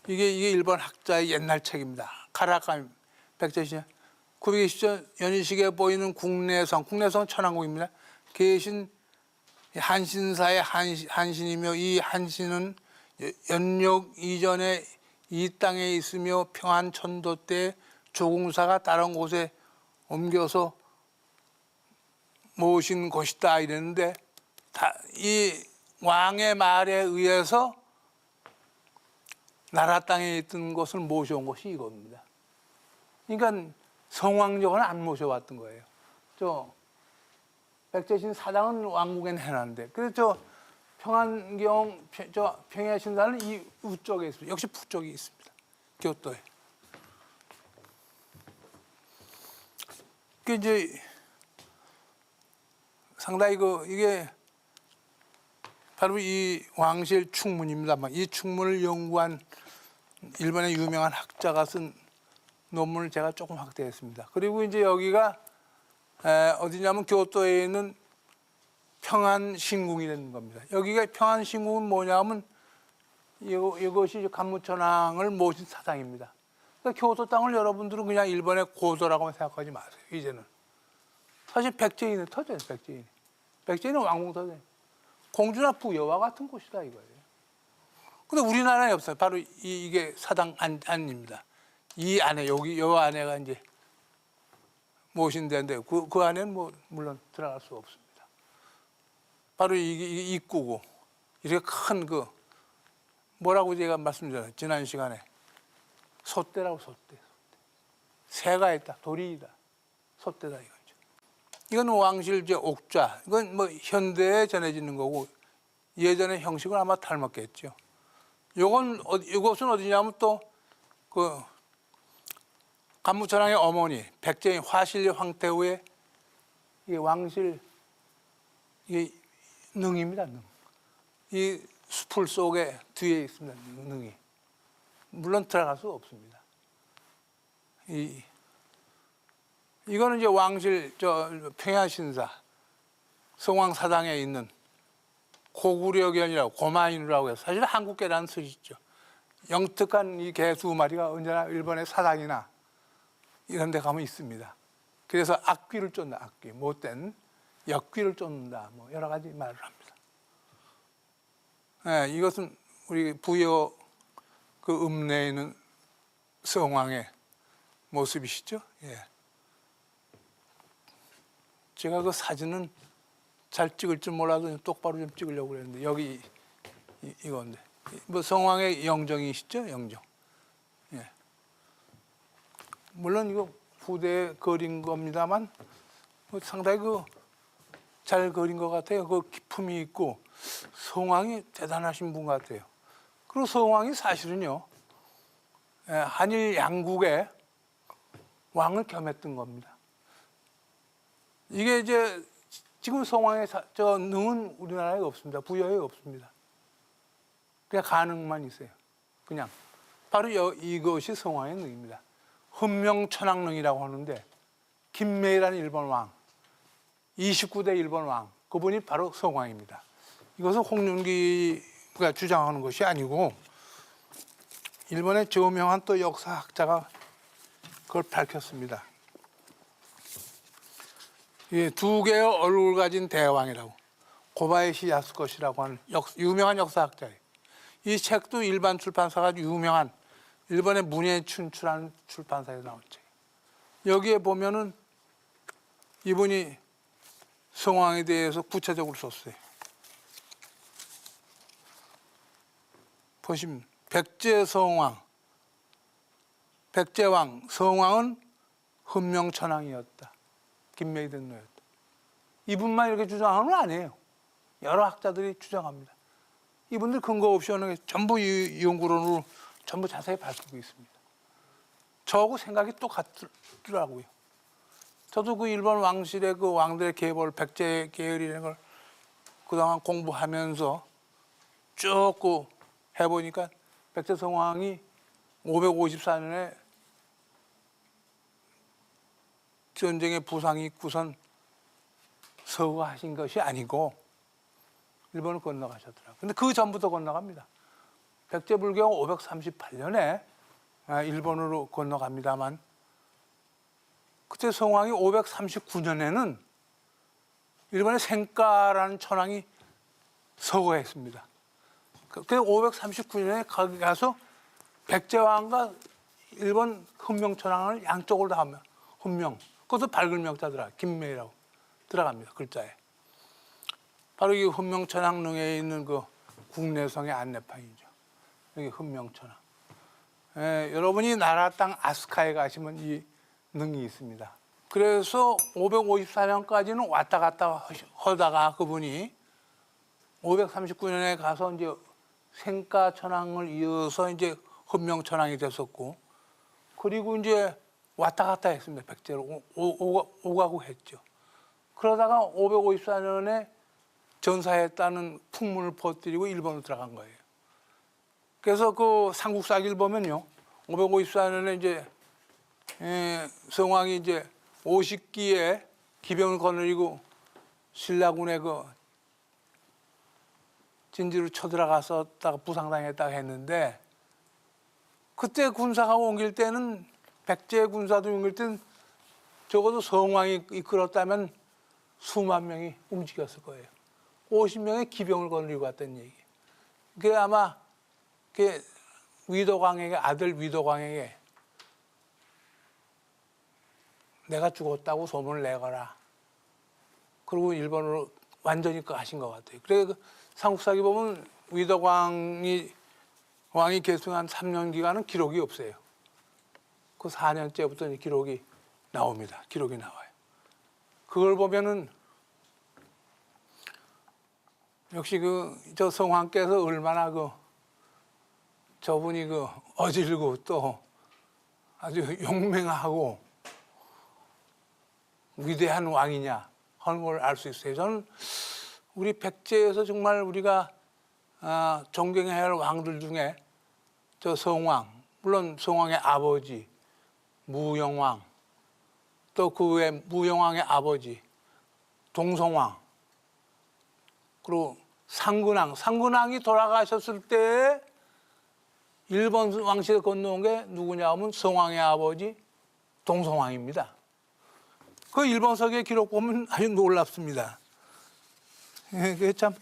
이게 일본 학자의 옛날 책입니다. 가라카미 백제신 920년 연희식에 보이는 국내성 천왕궁입니다. 계신 한신사의 한신이며 이 한신은 연력 이전에 이 땅에 있으며 평안천도 때 조궁사가 다른 곳에 옮겨서 모신 곳이다 이랬는데 이 왕의 말에 의해서 나라 땅에 있던 것을 모셔온 것이 이겁니다. 그러니까 성왕족은 안 모셔왔던 거예요. 저 백제신 사당은 왕궁에 해놨는데 그래서 저 평안경 저 평야신사는 이 우쪽에 있습니다. 역시 북쪽에 있습니다. 교토에. 그 이제 상당히 이게 바로 이 왕실 충문입니다만 이 충문을 연구한 일본의 유명한 학자가 쓴 논문을 제가 조금 확대했습니다. 그리고 이제 여기가 어디냐면 교토에 있는 평안신궁이라는 겁니다. 여기가 평안신궁은 뭐냐면 이것이 가무천왕을 모신 사당입니다. 그러니까 교토 땅을 여러분들은 그냥 일본의 고도라고 생각하지 마세요. 이제는 사실 백제인의 터전이에요. 백제인은 왕궁 터전. 공주나 부여와 같은 곳이다 이거예요. 근데 우리나라에 없어요. 바로 이게 사당 안입니다. 이 안에 요 안에가 이제 모신 데인데 그 안에는 뭐 물론 들어갈 수 없습니다. 바로 이게 입구고 이렇게 큰 뭐라고 제가 말씀드렸어요. 지난 시간에 솥대라고 솥대. 새가 있다. 돌이다. 솥대다 이거죠. 이건 왕실 이제 옥좌. 이건 뭐 현대에 전해지는 거고 예전의 형식을 아마 닮았겠죠. 이것은 어디냐면 또 가무천왕의 어머니 백제인 화실리 황태후의 이게 왕실 이게 능입니다. 능. 이 수풀 속에 뒤에 있습니다. 능이. 물론 들어갈 수 없습니다. 이거는 이제 왕실 평야신사 성왕사당에 있는 고구려견이라고 고마인이라고 해서 사실 한국개라는 뜻이죠. 영특한 이 개 두 마리가 언제나 일본의 사당이나 이런 데 가면 있습니다. 그래서 악귀를 쫓는다. 악귀. 못된 역귀를 쫓는다. 뭐 여러 가지 말을 합니다. 네, 이것은 우리 부여 읍내에 있는 성왕의 모습이시죠. 예. 제가 그 사진은 잘 찍을 줄 몰라도 똑바로 좀 찍으려고 그랬는데 여기 이건데 뭐 성왕의 영정이시죠, 영정. 예. 물론 이거 후대에 그린 겁니다만 뭐 상당히 잘 그린 것 같아요. 그 기품이 있고 성왕이 대단하신 분 같아요. 그리고 성왕이 사실은요 한일 양국의 왕을 겸했던 겁니다. 이게 이제 지금 성왕의 능은 우리나라에 없습니다. 부여에 없습니다. 그냥 가능만 있어요. 그냥 바로 이것이 성왕의 능입니다. 훈명천왕능이라고 하는데 김매라는 일본 왕, 29대 일본 왕, 그분이 바로 성왕입니다. 이것은 홍윤기가 주장하는 것이 아니고 일본의 저명한 또 역사학자가 그걸 밝혔습니다. 두 개의 얼굴 가진 대왕이라고 고바야시 야스코시라고 하는 유명한 역사학자예요. 이 책도 일반 출판사가 유명한 일본의 문예춘추라는 출판사에서 나온 책. 여기에 보면은 이분이 성왕에 대해서 구체적으로 썼어요. 보시면 백제성왕, 백제왕, 성왕은 훈명천왕이었다. 김매이등노였다. 이분만 이렇게 주장하는 건 아니에요. 여러 학자들이 주장합니다. 이분들 근거 없이 하는 게 전부 이 연구론으로 전부 자세히 밝히고 있습니다. 저하고 생각이 똑같더라고요. 저도 그 일본 왕실의 그 왕들의 계보를 백제 계열이라는 걸 그동안 공부하면서 쭉 그 해보니까 백제성왕이 554년에 전쟁의 부상이 있고선 서거하신 것이 아니고 일본을 건너가셨더라고요. 근데 그 전부터 건너갑니다. 백제불교가 538년에 일본으로 건너갑니다만 그때 성왕이 539년에는 일본의 생가라는 천황이 서거했습니다. 그래서 539년에 거기 가서 백제왕과 일본 훈명천황을 양쪽으로 다 하면 훈명, 그것도 밝은 명자 들어가 김매라고 들어갑니다. 글자에. 바로 이 훈명천황릉에 있는 그 국내성의 안내판이죠. 여기 훈명천황. 여러분이 나라 땅 아스카에 가시면 이 능이 있습니다. 그래서 554년까지는 왔다 갔다 하다가 그분이 539년에 가서 이제 생가천황을 이어서 이제 훈명천황이 됐었고, 그리고 이제 왔다 갔다 했습니다. 백제로 오가고 했죠. 그러다가 554년에 전사했다는 풍문을 퍼뜨리고 일본으로 들어간 거예요. 그래서 그 삼국사기를 보면요, 554년에 이제 성왕이 이제 50기에 기병을 거느리고 신라군의 그 진지로 쳐들어갔었다가 부상당했다고 했는데, 그때 군사가 옮길 때는 백제 군사도 옮길 때는 적어도 성왕이 이끌었다면 수만 명이 움직였을 거예요. 50명의 기병을 거느리고 왔다는 얘기. 그게 아마 그 위도광에게, 아들 위도광에게 내가 죽었다고 소문을 내거라. 그리고 일본으로 완전히 가신 것 같아요. 그래 그 삼국사기 보면 위도광이 왕이 계승한 3년 기간은 기록이 없어요. 그 4년째부터 기록이 나옵니다. 기록이 나와요. 그걸 보면은 역시 저 성왕께서 얼마나 저분이 어질고 또 아주 용맹하고 위대한 왕이냐 하는 걸 알 수 있어요. 저는 우리 백제에서 정말 우리가 존경해야 할 왕들 중에 저 성왕, 물론 성왕의 아버지 무영왕, 또 그 외 무영왕의 아버지 동성왕, 그리고 상근왕이 돌아가셨을 때 일본 왕실에 건너온 게 누구냐 하면 성왕의 아버지 동성왕입니다. 그 일본서기의 기록 보면 아주 놀랍습니다. 그게 참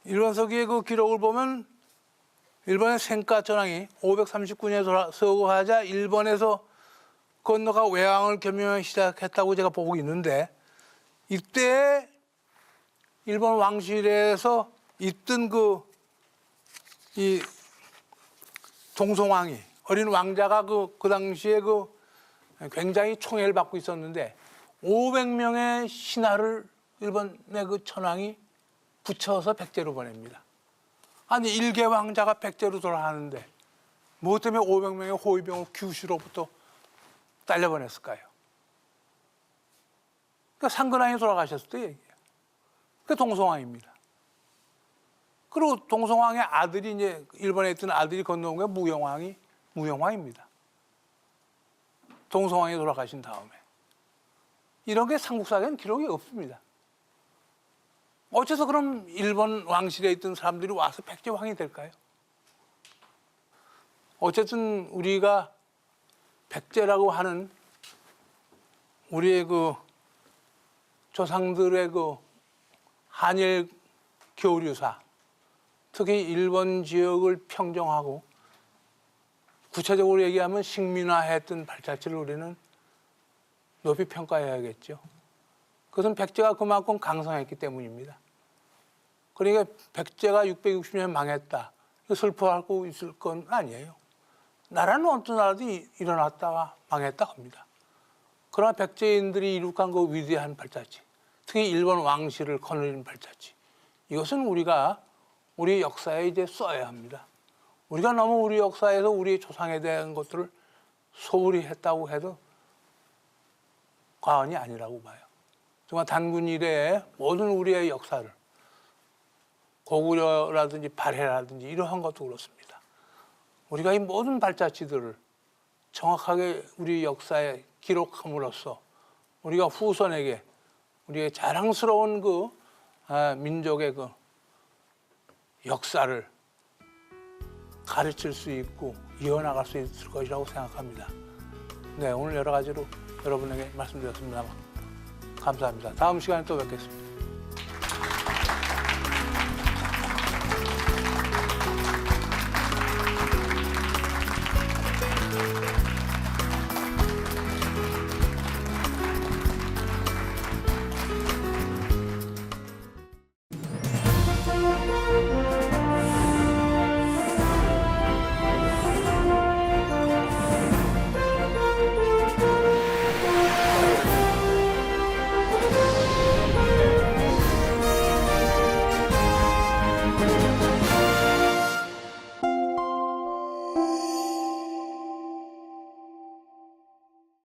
일본서기의 그 기록을 보면 일본의 생가천황이 539년에 서거하자 일본에서 건너가 외왕을 겸용하기 시작했다고 제가 보고 있는데, 이때 일본 왕실에서 있던 이 동성왕이 어린 왕자가 그 당시에 굉장히 총애를 받고 있었는데 500명의 신하를 일본의 그 천황이 붙여서 백제로 보냅니다. 아니 일개 왕자가 백제로 돌아가는데 뭐 때문에 500명의 호위병을 규슈로부터 딸려보냈을까요? 그러니까 상근왕이 돌아가셨을 때 얘기예요. 그 동성왕입니다. 그리고 동성왕의 아들이 이제 일본에 있던 아들이 건너온 게 무영왕입니다. 동성왕이 돌아가신 다음에 이런 게 삼국사에는 기록이 없습니다. 어째서 그럼 일본 왕실에 있던 사람들이 와서 백제왕이 될까요? 어쨌든 우리가 백제라고 하는 우리의 조상들의 한일 교류사, 특히 일본 지역을 평정하고 구체적으로 얘기하면 식민화했던 발자취를 우리는 높이 평가해야겠죠. 그것은 백제가 그만큼 강성했기 때문입니다. 그러니까 백제가 660년 망했다. 슬퍼하고 있을 건 아니에요. 나라는 어떤 나라도 일어났다가 망했다 합니다. 그러나 백제인들이 이룩한 그 위대한 발자취, 특히 일본 왕실을 거느리는 발자취, 이것은 우리가 우리 역사에 이제 써야 합니다. 우리가 너무 우리 역사에서 우리 조상에 대한 것들을 소홀히 했다고 해도 과언이 아니라고 봐요. 정말 단군 이래의 모든 우리의 역사를 고구려라든지 발해라든지 이러한 것도 그렇습니다. 우리가 이 모든 발자취들을 정확하게 우리 역사에 기록함으로써 우리가 후손에게 우리의 자랑스러운 그 민족의 그 역사를 가르칠 수 있고 이어나갈 수 있을 것이라고 생각합니다. 네, 오늘 여러 가지로 여러분에게 말씀드렸습니다. 감사합니다. 다음 시간에 또 뵙겠습니다.